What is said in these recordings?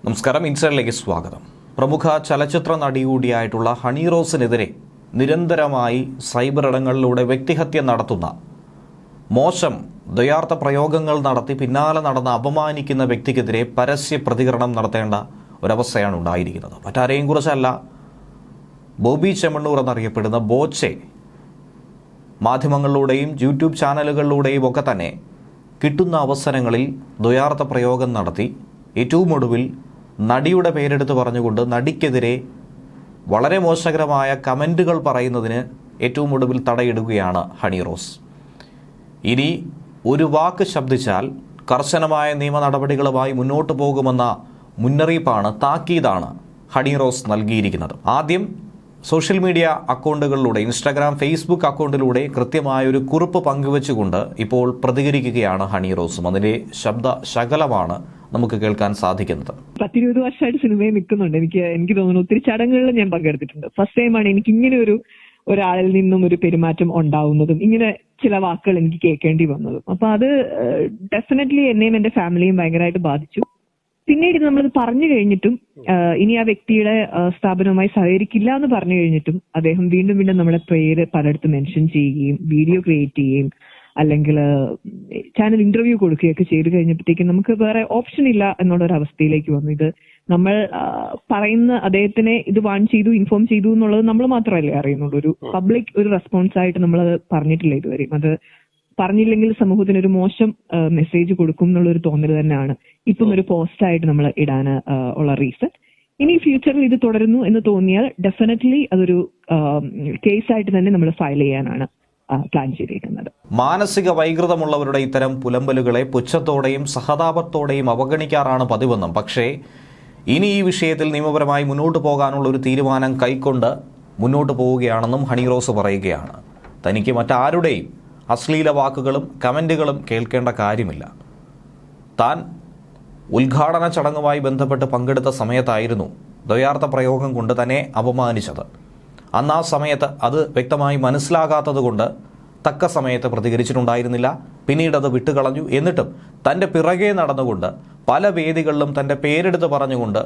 നമസ്കാരം, ഇൻസൈഡിലേക്ക് സ്വാഗതം. പ്രമുഖ ചലച്ചിത്ര നടി കൂടിയായിട്ടുള്ള ഹണി റോസിനെതിരെ നിരന്തരമായി സൈബർ ഇടങ്ങളിലൂടെ വ്യക്തിഹത്യ നടത്തുന്ന മോശം ദ്വയാർത്ഥ പ്രയോഗങ്ങൾ നടത്തി പിന്നാലെ നടന്ന് അപമാനിക്കുന്ന വ്യക്തിക്കെതിരെ പരസ്യ പ്രതികരണം നടത്തേണ്ട ഒരവസ്ഥയാണ് ഉണ്ടായിരിക്കുന്നത്. മറ്റാരെയും കുറിച്ചല്ല, ബോബി ചെമ്മണ്ണൂർ എന്നറിയപ്പെടുന്ന ബോച്ചെ മാധ്യമങ്ങളിലൂടെയും യൂട്യൂബ് ചാനലുകളിലൂടെയും ഒക്കെ തന്നെ കിട്ടുന്ന അവസരങ്ങളിൽ ദ്വയാർത്ഥ പ്രയോഗം നടത്തി ഏറ്റവും ഒടുവിൽ നടിയുടെ പേരെടുത്ത് പറഞ്ഞുകൊണ്ട് നടിക്കെതിരെ വളരെ മോശകരമായ കമൻറ്റുകൾ പറയുന്നതിന് ഏറ്റവും ഒടുവിൽ തടയിടുകയാണ് ഹണി റോസ്. ഇനി ഒരു വാക്ക് ശബ്ദിച്ചാൽ കർശനമായ നിയമ നടപടികളുമായി മുന്നോട്ട് പോകുമെന്ന മുന്നറിയിപ്പാണ്, താക്കീതാണ് ഹണി റോസ് നൽകിയിരിക്കുന്നത്. ആദ്യം സോഷ്യൽ മീഡിയ അക്കൗണ്ടുകളിലൂടെ, ഇൻസ്റ്റാഗ്രാം, ഫേസ്ബുക്ക് അക്കൗണ്ടിലൂടെ കൃത്യമായൊരു കുറിപ്പ് പങ്കുവെച്ചുകൊണ്ട് ഇപ്പോൾ പ്രതികരിക്കുകയാണ് ഹണി റോസും. അതിൻ്റെ ശബ്ദ ശകലമാണ് നമുക്ക് കേൾക്കാൻ സാധിക്കുന്നത്. 10-20 വർഷമായിട്ട് സിനിമയിൽ നിൽക്കുന്നുണ്ട്. എനിക്ക് തോന്നുന്നു ഒത്തിരി ചടങ്ങുകളിൽ ഞാൻ പങ്കെടുത്തിട്ടുണ്ട്. ഫസ്റ്റ് ടൈമാണ് എനിക്ക് ഇങ്ങനെ ഒരാളിൽ നിന്നും ഒരു പെരുമാറ്റം ഉണ്ടാവുന്നതും ഇങ്ങനെ ചില വാക്കുകൾ എനിക്ക് കേൾക്കേണ്ടി വന്നതും. അപ്പൊ അത് ഡെഫിനറ്റ്ലി എന്നെയും എന്റെ ഫാമിലിയും ഭയങ്കരമായിട്ട് ബാധിച്ചു. പിന്നീട് നമ്മളത് പറഞ്ഞു കഴിഞ്ഞിട്ടും ഇനി ആ വ്യക്തിയുടെ സ്ഥാപനവുമായി സഹകരിക്കില്ല എന്ന് പറഞ്ഞു കഴിഞ്ഞിട്ടും അദ്ദേഹം വീണ്ടും വീണ്ടും നമ്മളെ പേര് പലയിടത്തും മെൻഷൻ ചെയ്യുകയും വീഡിയോ ക്രിയേറ്റ് ചെയ്യുകയും അല്ലെങ്കിൽ ചാനൽ ഇന്റർവ്യൂ കൊടുക്കുകയൊക്കെ ചെയ്തു കഴിഞ്ഞപ്പോഴത്തേക്കും നമുക്ക് വേറെ ഓപ്ഷൻ ഇല്ല എന്നുള്ളൊരു അവസ്ഥയിലേക്ക് വന്നു. ഇത് നമ്മൾ പറയുന്ന അദ്ദേഹത്തിനെ ഇത് വാൺ ചെയ്തു, ഇൻഫോം ചെയ്തു എന്നുള്ളത് നമ്മൾ മാത്രമല്ലേ അറിയുന്നുള്ളൂ. ഒരു പബ്ലിക് ഒരു റെസ്പോൺസ് ആയിട്ട് നമ്മളത് പറഞ്ഞിട്ടില്ല ഇതുവരെയും. അത് പറഞ്ഞില്ലെങ്കിൽ സമൂഹത്തിന് ഒരു മോശം മെസ്സേജ് കൊടുക്കും എന്നുള്ളൊരു തോന്നൽ തന്നെയാണ് ഇപ്പം ഒരു പോസ്റ്റായിട്ട് നമ്മൾ ഇടാൻ ഉള്ള റീസൺ. ഇനി ഫ്യൂച്ചറിൽ ഇത് തുടരുന്നു എന്ന് തോന്നിയാൽ ഡെഫിനറ്റ്ലി അതൊരു കേസായിട്ട് തന്നെ നമ്മൾ ഫയൽ ചെയ്യാനാണ് പ്ലാൻ ചെയ്തിരിക്കുന്നത്. മാനസിക വൈകൃതമുള്ളവരുടെ ഇത്തരം പുലമ്പലുകളെ പുച്ഛത്തോടെയും സഹതാപത്തോടെയും അവഗണിക്കാറാണ് പതിവെന്നും, പക്ഷേ ഇനി ഈ വിഷയത്തിൽ നിയമപരമായി മുന്നോട്ട് പോകാനുള്ള ഒരു തീരുമാനം കൈക്കൊണ്ട് മുന്നോട്ട് പോവുകയാണെന്നും ഹണി റോസ് പറയുകയാണ്. തനിക്ക് മറ്റാരുടെയും അശ്ലീല വാക്കുകളും കമൻറ്റുകളും കേൾക്കേണ്ട കാര്യമില്ല. താൻ ഉദ്ഘാടന ചടങ്ങുമായി ബന്ധപ്പെട്ട് പങ്കെടുത്ത സമയത്തായിരുന്നു ദ്വയാർത്ഥ പ്രയോഗം കൊണ്ട് തന്നെ അപമാനിച്ചത്. അന്ന് ആ സമയത്ത് അത് വ്യക്തമായി മനസ്സിലാകാത്തത് കൊണ്ട് തക്ക സമയത്ത് പ്രതികരിച്ചിട്ടുണ്ടായിരുന്നില്ല. പിന്നീട് അത് വിട്ടുകളഞ്ഞു. എന്നിട്ടും തൻ്റെ പിറകെ നടന്നുകൊണ്ട് പല വേദികളിലും തൻ്റെ പേരെടുത്ത് പറഞ്ഞുകൊണ്ട്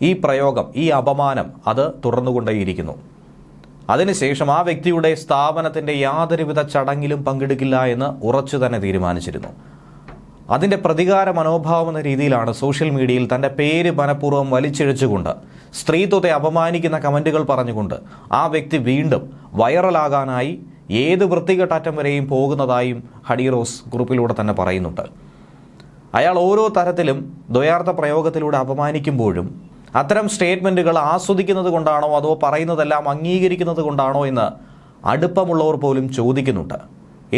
ഈ പ്രയോഗം, ഈ അപമാനം അത് തുടർന്നുകൊണ്ടേയിരിക്കുന്നു. അതിനുശേഷം ആ വ്യക്തിയുടെ സ്ഥാപനത്തിൻ്റെ യാതൊരുവിധ ചടങ്ങിലും പങ്കെടുക്കില്ല എന്ന് ഉറച്ചു തന്നെ തീരുമാനിച്ചിരുന്നു. അതിൻ്റെ പ്രതികാര മനോഭാവം എന്ന രീതിയിലാണ് സോഷ്യൽ മീഡിയയിൽ തൻ്റെ പേര് മനഃപൂർവ്വം വലിച്ചിഴച്ചുകൊണ്ട് സ്ത്രീത്വത്തെ അപമാനിക്കുന്ന കമൻറ്റുകൾ പറഞ്ഞുകൊണ്ട് ആ വ്യക്തി വീണ്ടും വൈറലാകാനായി ഏത് വൃത്തികെട്ടറ്റം വരെയും പോകുന്നതായും ഹണി റോസ് കുറിപ്പിലൂടെ തന്നെ പറയുന്നുണ്ട്. അയാൾ ഓരോ തരത്തിലും ദ്വയാർത്ഥ പ്രയോഗത്തിലൂടെ അപമാനിക്കുമ്പോഴും അത്തരം സ്റ്റേറ്റ്മെൻറ്റുകൾ ആസ്വദിക്കുന്നത് കൊണ്ടാണോ അതോ പറയുന്നതെല്ലാം അംഗീകരിക്കുന്നത് കൊണ്ടാണോ എന്ന് അടുപ്പമുള്ളവർ പോലും ചോദിക്കുന്നുണ്ട്.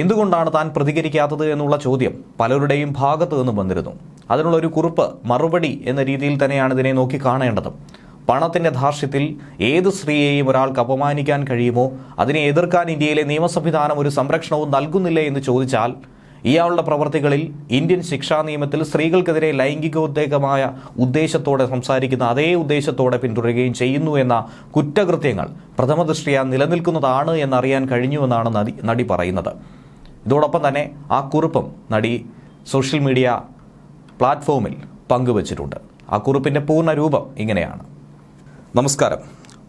എന്തുകൊണ്ടാണ് താൻ പ്രതികരിക്കാത്തത് എന്നുള്ള ചോദ്യം പലരുടെയും ഭാഗത്തു നിന്നും വന്നിരുന്നു. അതിനുള്ളൊരു കുറിപ്പ്, മറുപടി എന്ന രീതിയിൽ തന്നെയാണ് ഇതിനെ നോക്കി കാണേണ്ടത്. പണത്തിൻ്റെ ധാർഷ്ട്യത്തിൽ ഏത് സ്ത്രീയെയും ഒരാൾക്ക് അപമാനിക്കാൻ കഴിയുമോ? അതിനെ എതിർക്കാൻ ഇന്ത്യയിലെ നിയമ സംവിധാനം ഒരു സംരക്ഷണവും നൽകുന്നില്ലേ എന്ന് ചോദിച്ചാൽ, ഇയാളുടെ പ്രവർത്തികളിൽ ഇന്ത്യൻ ശിക്ഷാ നിയമത്തിൽ സ്ത്രീകൾക്കെതിരെ ലൈംഗികോദ്വേഗമായ ഉദ്ദേശത്തോടെ സംസാരിക്കുന്ന അതേ ഉദ്ദേശത്തോടെ പിന്തുടരുകയും ചെയ്യുന്നു എന്ന കുറ്റകൃത്യങ്ങൾ പ്രഥമദൃഷ്ട്യാ നിലനിൽക്കുന്നതാണ് എന്നറിയാൻ കഴിഞ്ഞുവെന്നാണ് നടി പറയുന്നത്. ഇതോടൊപ്പം തന്നെ ആ കുറിപ്പും നടി സോഷ്യൽ മീഡിയ പ്ലാറ്റ്ഫോമിൽ പങ്കുവച്ചിട്ടുണ്ട്. ആ കുറിപ്പിൻ്റെ പൂർണ്ണ രൂപം ഇങ്ങനെയാണ്. നമസ്കാരം.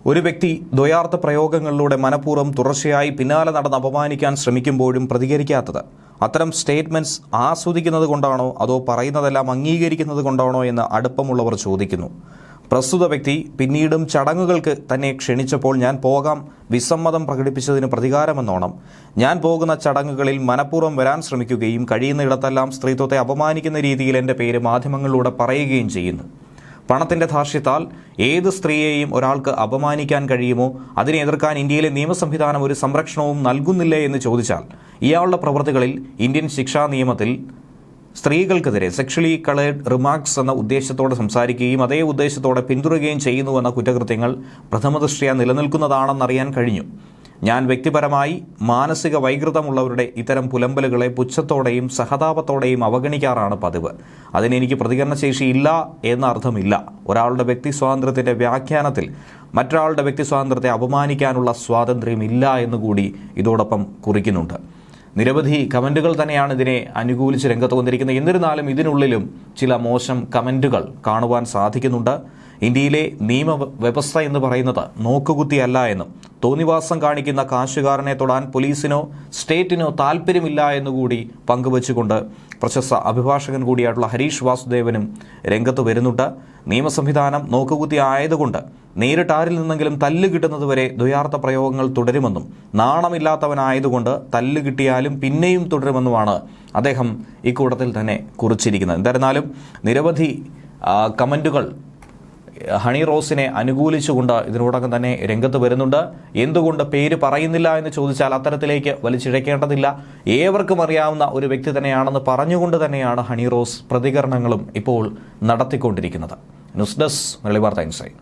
ഒരു വ്യക്തി ദ്വയാർത്ഥ പ്രയോഗങ്ങളിലൂടെ മനഃപൂർവ്വം തുടർച്ചയായി പിന്നാലെ നടന്ന് അപമാനിക്കാൻ ശ്രമിക്കുമ്പോഴും പ്രതികരിക്കാത്തത് അത്തരം സ്റ്റേറ്റ്മെൻറ്റ്സ് ആസ്വദിക്കുന്നത് കൊണ്ടാണോ അതോ പറയുന്നതെല്ലാം അംഗീകരിക്കുന്നത് കൊണ്ടാണോ എന്ന് അടുപ്പമുള്ളവർ ചോദിക്കുന്നു. പ്രസ്തുത വ്യക്തി പിന്നീടും ചടങ്ങുകൾക്ക് തന്നെ ക്ഷണിച്ചപ്പോൾ ഞാൻ പോകാം വിസമ്മതം പ്രകടിപ്പിച്ചതിന് പ്രതികാരമെന്നോണം ഞാൻ പോകുന്ന ചടങ്ങുകളിൽ മനഃപൂർവ്വം വരാൻ ശ്രമിക്കുകയും കഴിയുന്നിടത്തെല്ലാം സ്ത്രീത്വത്തെ അപമാനിക്കുന്ന രീതിയിൽ എൻ്റെ പേര് മാധ്യമങ്ങളിലൂടെ പറയുകയും ചെയ്യുന്നു. പണത്തിൻ്റെ ധാർഷ്ട്യത്താൽ ഏത് സ്ത്രീയെയും ഒരാൾക്ക് അപമാനിക്കാൻ കഴിയുമോ? അതിനെ എതിർക്കാൻ ഇന്ത്യയിലെ നിയമ സംവിധാനം ഒരു സംരക്ഷണവും നൽകുന്നില്ലേ എന്ന് ചോദിച്ചാൽ, ഇയാളുടെ പ്രവൃത്തികളിൽ ഇന്ത്യൻ ശിക്ഷാ നിയമത്തിൽ സ്ത്രീകൾക്കെതിരെ സെക്ഷലി കളേർഡ് റിമാർക്സ് എന്ന ഉദ്ദേശത്തോടെ സംസാരിക്കുകയും അതേ ഉദ്ദേശത്തോടെ പിന്തുടരുകയും ചെയ്യുന്നുവെന്ന കുറ്റകൃത്യങ്ങൾ പ്രഥമദൃഷ്ട്യാ നിലനിൽക്കുന്നതാണെന്നറിയാൻ കഴിഞ്ഞു. ഞാൻ വ്യക്തിപരമായി മാനസിക വൈകൃതമുള്ളവരുടെ ഇത്തരം പുലമ്പലുകളെ പുച്ഛത്തോടെയും സഹതാപത്തോടെയും അവഗണിക്കാറാണ് പതിവ്. അതിനെനിക്ക് പ്രതികരണശേഷി ഇല്ല എന്ന അർത്ഥമില്ല. ഒരാളുടെ വ്യക്തി സ്വാതന്ത്ര്യത്തിൻ്റെ വ്യാഖ്യാനത്തിൽ മറ്റൊരാളുടെ വ്യക്തി സ്വാതന്ത്ര്യത്തെ അപമാനിക്കാനുള്ള സ്വാതന്ത്ര്യമില്ല എന്നുകൂടി ഇതോടൊപ്പം കുറിക്കുന്നുണ്ട്. നിരവധി കമൻറ്റുകൾ തന്നെയാണ് ഇതിനെ അനുകൂലിച്ച് രംഗത്ത് വന്നിരിക്കുന്നത്. എന്നിരുന്നാലും ഇതിനുള്ളിലും ചില മോശം കമൻറ്റുകൾ കാണുവാൻ സാധിക്കുന്നുണ്ട്. ഇന്ത്യയിലെ നിയമവ്യവസ്ഥ എന്ന് പറയുന്നത് നോക്കുകുത്തിയല്ല എന്നും തോന്നിവാസം കാണിക്കുന്ന കാശുകാരനെ തൊടാൻ പോലീസിനോ സ്റ്റേറ്റിനോ താല്പര്യമില്ല എന്നുകൂടി പങ്കുവച്ചുകൊണ്ട് പ്രശസ്ത അഭിഭാഷകൻ കൂടിയായിട്ടുള്ള ഹരീഷ് വാസുദേവനും രംഗത്ത് വരുന്നുണ്ട്. നിയമസംവിധാനം നോക്കുകുത്തി ആയതുകൊണ്ട് നേരിട്ട് ആരിൽ നിന്നെങ്കിലും തല്ല് കിട്ടുന്നതുവരെ ദ്വയാർത്ഥ പ്രയോഗങ്ങൾ തുടരുമെന്നും നാണമില്ലാത്തവനായതുകൊണ്ട് തല്ല് കിട്ടിയാലും പിന്നെയും തുടരുമെന്നുമാണ് അദ്ദേഹം ഇക്കൂട്ടത്തിൽ തന്നെ കുറിച്ചിരിക്കുന്നത്. എന്തായിരുന്നാലും നിരവധി കമൻറ്റുകൾ ഹണി റോസിനെ അനുകൂലിച്ചുകൊണ്ട് ഇതിനോടകം തന്നെ രംഗത്ത് വരുന്നുണ്ട്. എന്തുകൊണ്ട് പേര് പറയുന്നില്ല എന്ന് ചോദിച്ചാൽ അത്തരത്തിലേക്ക് വലിച്ചിഴക്കേണ്ടതില്ല, ഏവർക്കും അറിയാവുന്ന ഒരു വ്യക്തി തന്നെയാണെന്ന് പറഞ്ഞുകൊണ്ട് തന്നെയാണ് ഹണി റോസ് പ്രതികരണങ്ങളും ഇപ്പോൾ നടത്തിക്കൊണ്ടിരിക്കുന്നത്. ന്യൂസ് ഡെസ്ക് മലയാളി വാർത്ത ഇൻസൈറ്റ്.